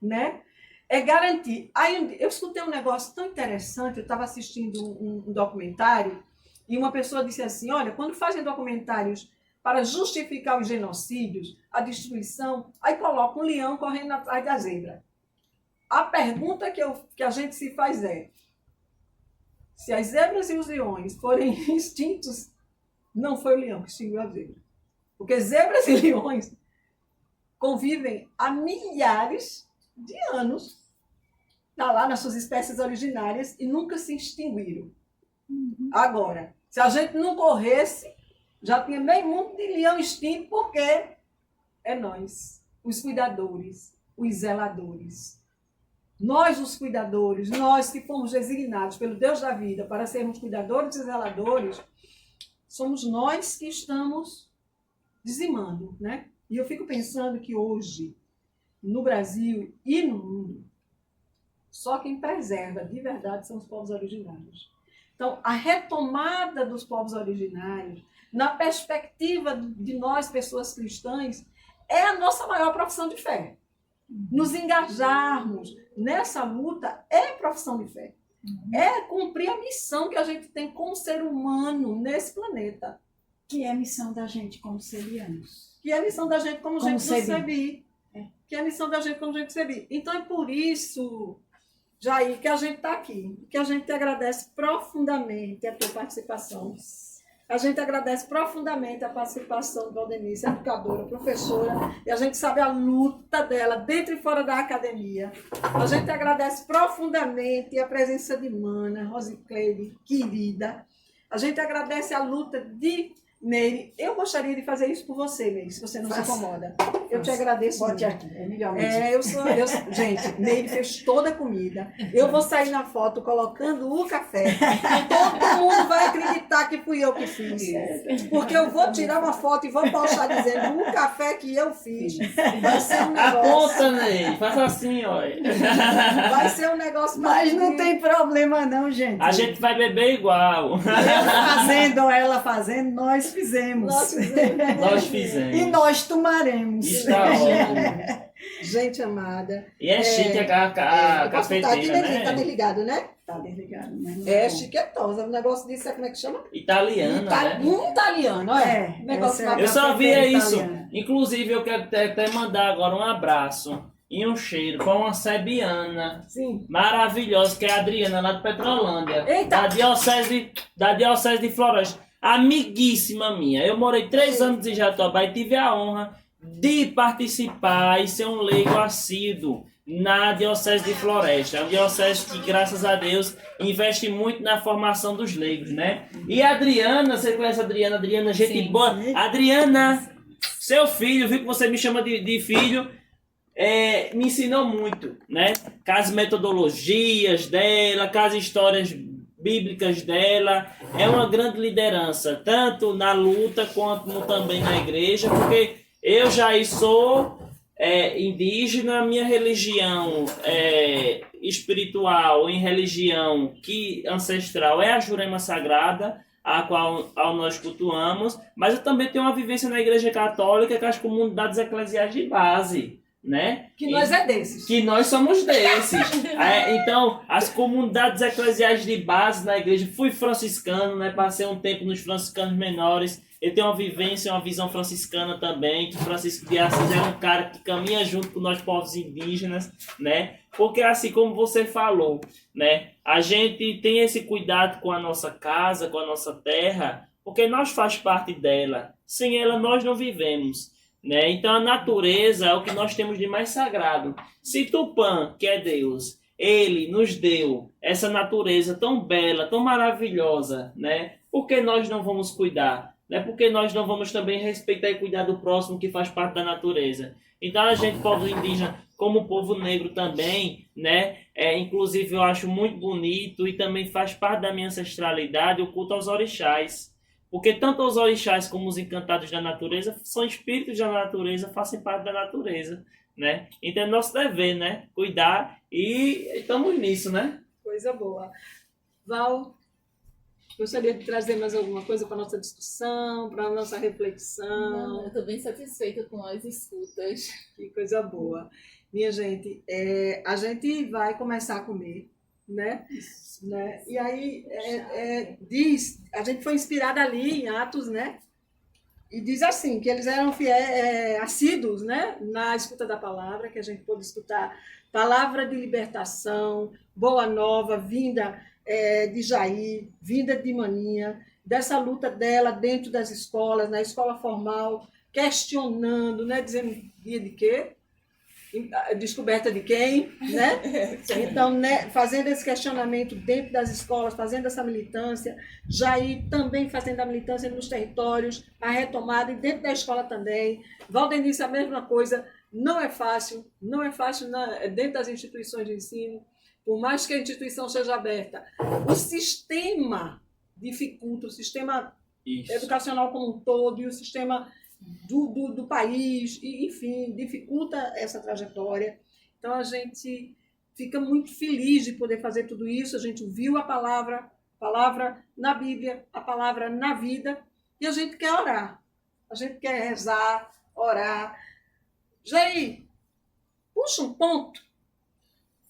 Né? É garantir. Aí eu escutei um negócio tão interessante, eu estava assistindo um documentário e uma pessoa disse assim, olha, quando fazem documentários para justificar os genocídios, a destruição, aí coloca um leão correndo atrás da zebra. A pergunta que a gente se faz é, se as zebras e os leões forem extintos, não foi o leão que extinguiu a zebra. Porque zebras e leões convivem há milhares de anos, tá lá nas suas espécies originárias e nunca se extinguiram. Agora, se a gente não corresse, já tinha meio mundo de leão extinto, porque é nós, os cuidadores, os zeladores. Nós, os cuidadores, nós que fomos designados pelo Deus da vida para sermos cuidadores e zeladores, somos nós que estamos dizimando, né? E eu fico pensando que hoje, no Brasil e no mundo, só quem preserva de verdade são os povos originários. Então, a retomada dos povos originários, na perspectiva de nós, pessoas cristãs, é a nossa maior profissão de fé. Nos engajarmos nessa luta é profissão de fé. É cumprir a missão que a gente tem como ser humano nesse planeta. Que é a missão da gente como serianos. Que é a missão da gente como gente do Sebi. Sebi. Que é a missão da gente como gente do Sebi. Então é por isso, Jair, que a gente está aqui. Que a gente te agradece profundamente a tua participação. A gente agradece profundamente a participação de Valdenice, educadora, professora, e a gente sabe a luta dela dentro e fora da academia. A gente agradece profundamente a presença de Mana, Rosicleide, querida. A gente agradece a luta de Neire. Eu gostaria de fazer isso por você, Neire, se você não se incomoda. Eu te agradeço. Bote muito. aqui, é melhor mesmo. Gente, Neire fez toda a comida. Eu vou sair na foto colocando o café. Todo mundo vai acreditar que fui eu que fiz. Porque eu vou tirar uma foto e vou postar dizendo o café que eu fiz. Vai ser um negócio. Aponta, Ney. Faça assim, olha. Vai ser um negócio. Mas não tem problema não, gente. A gente vai beber igual. Ela fazendo, nós fizemos. Nós fizemos. E nós tomaremos. Está ótimo. gente amada. E é chique a Eu posso botar aqui, cafeteira, né? Tá né? desligado, né? Tá desligado, mas não É bom. chiquetosa. O negócio disso é como é que chama? Italiana, né? Italiano, olha. É, Negócio essa é Eu só cafeteira via isso. italiana. Inclusive, eu quero até mandar agora um abraço e um cheiro para uma sebiana Sim. maravilhosa, que é a Adriana, lá de Petrolândia. Eita! Da Diocese de Floresta. Amiguíssima minha. Eu morei 3 anos em Jatobá e tive a honra de participar e ser um leigo assíduo na Diocese de Floresta. É uma diocese que, graças a Deus, investe muito na formação dos leigos, né? E a Adriana, você conhece a Adriana? Adriana, gente Sim, boa. sim. Adriana, seu filho, viu que você me chama de filho, me ensinou muito, né? Com as metodologias dela, com as histórias bíblicas dela. É uma grande liderança, tanto na luta quanto também na igreja, porque eu já sou indígena, minha religião espiritual, em religião ancestral é a Jurema Sagrada, a qual nós cultuamos, mas eu também tenho uma vivência na igreja católica com as comunidades eclesiais de base, né? Que nós é desses. Que nós somos desses. Então, as comunidades eclesiais de base na igreja, fui franciscano, né? Passei um tempo nos franciscanos menores. Eu tenho uma vivência, uma visão franciscana também, que Francisco de Assis é um cara que caminha junto com nós povos indígenas, né? Porque assim como você falou, né? A gente tem esse cuidado com a nossa casa, com a nossa terra, porque nós faz parte dela. Sem ela nós não vivemos, né? Então a natureza é o que nós temos de mais sagrado. Se Tupã, que é Deus, ele nos deu essa natureza tão bela, tão maravilhosa, né? Por que nós não vamos cuidar? Né? Porque nós não vamos também respeitar e cuidar do próximo que faz parte da natureza. Então a gente, povo indígena, como o povo negro também, né? Inclusive eu acho muito bonito e também faz parte da minha ancestralidade o culto aos orixás. Porque tanto os orixás como os encantados da natureza são espíritos da natureza, fazem parte da natureza, né? Então é nosso dever, né? Cuidar e estamos nisso, né? Coisa boa. Val, gostaria de trazer mais alguma coisa para a nossa discussão, para a nossa reflexão? Não, eu estou bem satisfeita com as escutas. Que coisa boa. Minha gente, a gente vai começar a comer, né? E aí a gente foi inspirada ali em Atos, né? E diz assim, que eles eram assíduos, né? Na escuta da palavra, que a gente pôde escutar palavra de libertação, boa nova, vinda de Jair, vinda de Maninha, dessa luta dela dentro das escolas, na escola formal, questionando, né? Dizendo dia de quê? Descoberta de quem, né? Então, né, fazendo esse questionamento dentro das escolas, fazendo essa militância, Jair também fazendo a militância nos territórios, a retomada e dentro da escola também. Valdenice, a mesma coisa, não é fácil dentro das instituições de ensino, por mais que a instituição seja aberta. O sistema dificulta, o sistema educacional como um todo e o sistema do país, e, enfim, dificulta essa trajetória. Então, a gente fica muito feliz de poder fazer tudo isso. A gente viu a palavra na Bíblia, a palavra na vida, e a gente quer orar. A gente quer rezar, orar. Jair, puxa um ponto.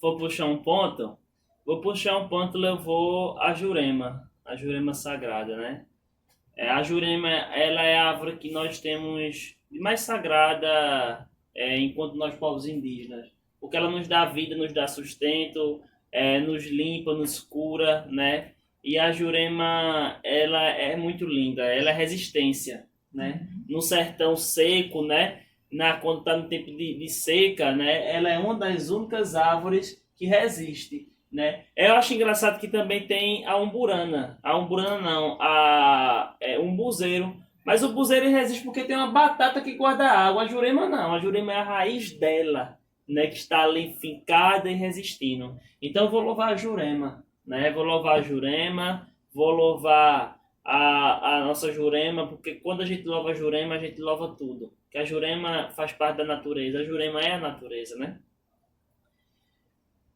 Vou puxar um ponto? Vou puxar um ponto, levou a Jurema Sagrada, né? A Jurema, ela é a árvore que nós temos de mais sagrada enquanto nós povos indígenas, porque ela nos dá vida, nos dá sustento, nos limpa, nos cura, né? E a Jurema, ela é muito linda, ela é resistência, né? No sertão seco, né? Quando está no tempo de seca, né? Ela é uma das únicas árvores que resiste, né? Eu acho engraçado que também tem a umburana. A umburana não, um buzeiro. Mas o buzeiro resiste porque tem uma batata que guarda água. A Jurema não, a Jurema é a raiz dela, né? Que está ali fincada e resistindo. Então eu vou louvar a Jurema, né? Vou louvar a Jurema, vou louvar a nossa Jurema, porque quando a gente louva a Jurema, a gente louva tudo. Que a Jurema faz parte da natureza. A Jurema é a natureza, né?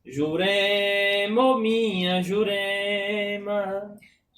Jurema, minha Jurema,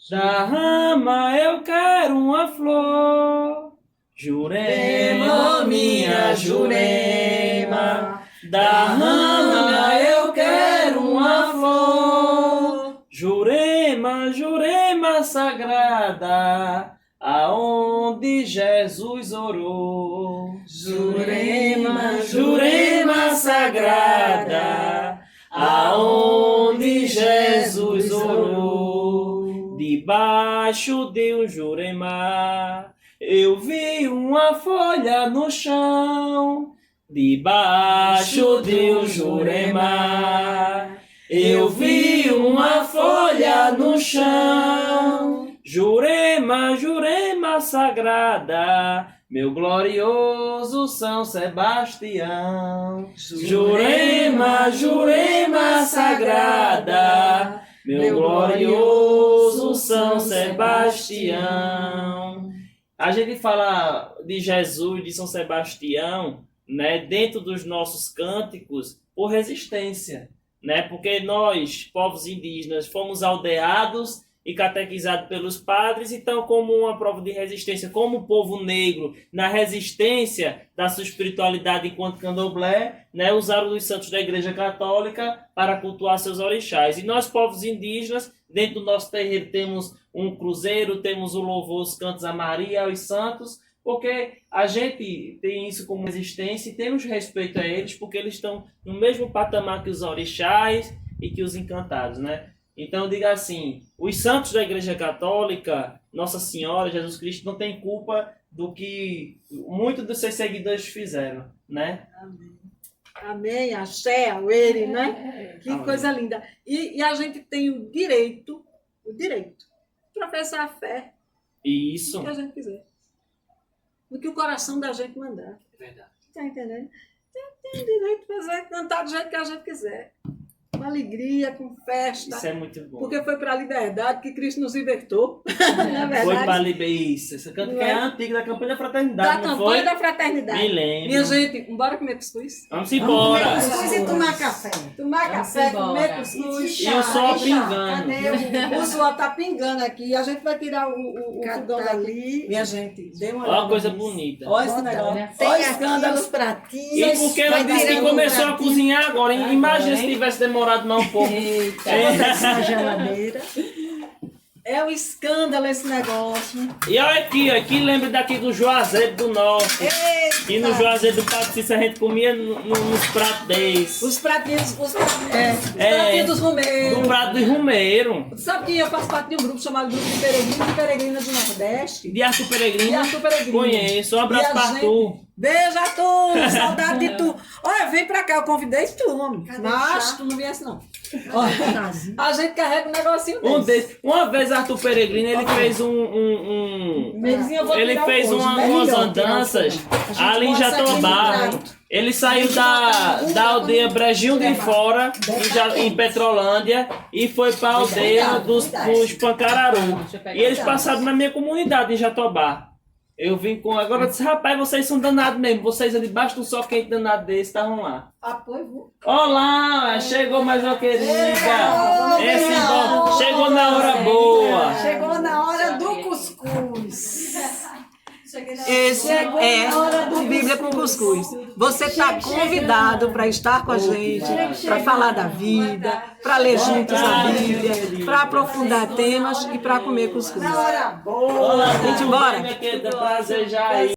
da rama eu quero uma flor. Jurema, minha Jurema, Da rama eu quero uma flor. Jurema, Jurema sagrada, aonde Jesus orou. Jurema, Jurema sagrada, aonde Jesus orou. Debaixo de um Jurema eu vi uma folha no chão. Debaixo de um Jurema eu vi uma folha no chão. Jurema, Jurema sagrada, meu glorioso São Sebastião. Jurema, Jurema sagrada, meu glorioso São Sebastião. A gente fala de Jesus, de São Sebastião, né, dentro dos nossos cânticos, por resistência, né? Porque nós, povos indígenas, fomos aldeados e catequizados pelos padres, então como uma prova de resistência, como o povo negro, na resistência da sua espiritualidade enquanto candomblé, né, usaram os santos da Igreja Católica para cultuar seus orixás. E nós, povos indígenas, dentro do nosso terreiro temos um cruzeiro, temos o louvor, os cantos a Maria, aos santos, porque a gente tem isso como resistência e temos respeito a eles, porque eles estão no mesmo patamar que os orixás e que os encantados, né? Então, diga assim, os santos da Igreja Católica, Nossa Senhora, Jesus Cristo, não tem culpa do que muitos dos seus seguidores fizeram, né? Amém, axé, auere, né? Que Amém. coisa linda. E a gente tem o direito de professar a fé Isso. no que a gente quiser. No que o coração da gente mandar. Verdade. Tá entendendo? Tem direito de fazer, cantar do jeito que a gente quiser. Com alegria, com festa. Isso é muito bom. Porque foi para a liberdade que Cristo nos libertou. Na verdade. Foi para isso. Essa canto que é antiga da campanha da fraternidade, Da não campanha foi? da fraternidade. Me lembro. Minha gente, bora comer cuscuz? Vamos embora. Cuscuz e tomar café. Tomar Vamos café, embora. comer cuscuz. E o sol Chá, pingando. Cadê o suor tá pingando aqui. A gente vai tirar o fogão daqui. ali. Minha gente, dê uma Olha olhada uma coisa nisso. bonita. Olha esse Bota, negócio. né? Olha o Tem aqui escândalo. os pratinhos. E porque ela vai disse que tirando começou a pratinho. cozinhar agora. hein? Imagina se hein? tivesse demorado mais um pouco. Botar na geladeira. É um escândalo esse negócio. E olha aqui, aqui lembra daqui do Juazeiro do Norte. E no Juazeiro do Patricício a gente comia nos pratos desses. Os pratinhos, os É. pratinhos dos Do romeiros. prato de rumeiro. Sabe que eu faço parte de um grupo chamado Grupo de Peregrinos e Peregrinas do Nordeste? De Arthur Peregrino. E Arthur Peregrino. Conheço. Um abraço E a para gente- Arthur. Beijo, Arthur! Saudade de tu. Olha, vem pra cá, eu convidei tu, homem. Cadê o Mas chá? tu não viesse, não. Olha, a gente carrega um negocinho Um desse. desses. Uma vez Arthur Peregrino, ele fez Mesinho eu vou ele tirar fez hoje, umas melhor tirar andanças hoje. A gente ali em bota isso aqui no Jatobá. prato. Ele saiu da aldeia Brejinho de Fora, em Petrolândia, e foi para a aldeia dos Pancararu. E eles passaram na minha comunidade, em Jatobá. Eu vim com. Agora eu disse, rapaz, vocês são danados mesmo. Vocês ali debaixo do sol quente danado desse estavam lá. Apoio. Olá, chegou mais uma querida. Esse Chegou. bom, chegou na hora boa. Chegou na hora do cuscuz. Esse é o Bíblia com Cuscuz. Você está convidado para estar com a gente, para falar da vida, para ler juntos a Bíblia, para aprofundar temas e para comer cuscuz. Na hora boa. Olá, Gente, bora. minha querida, prazer já aí.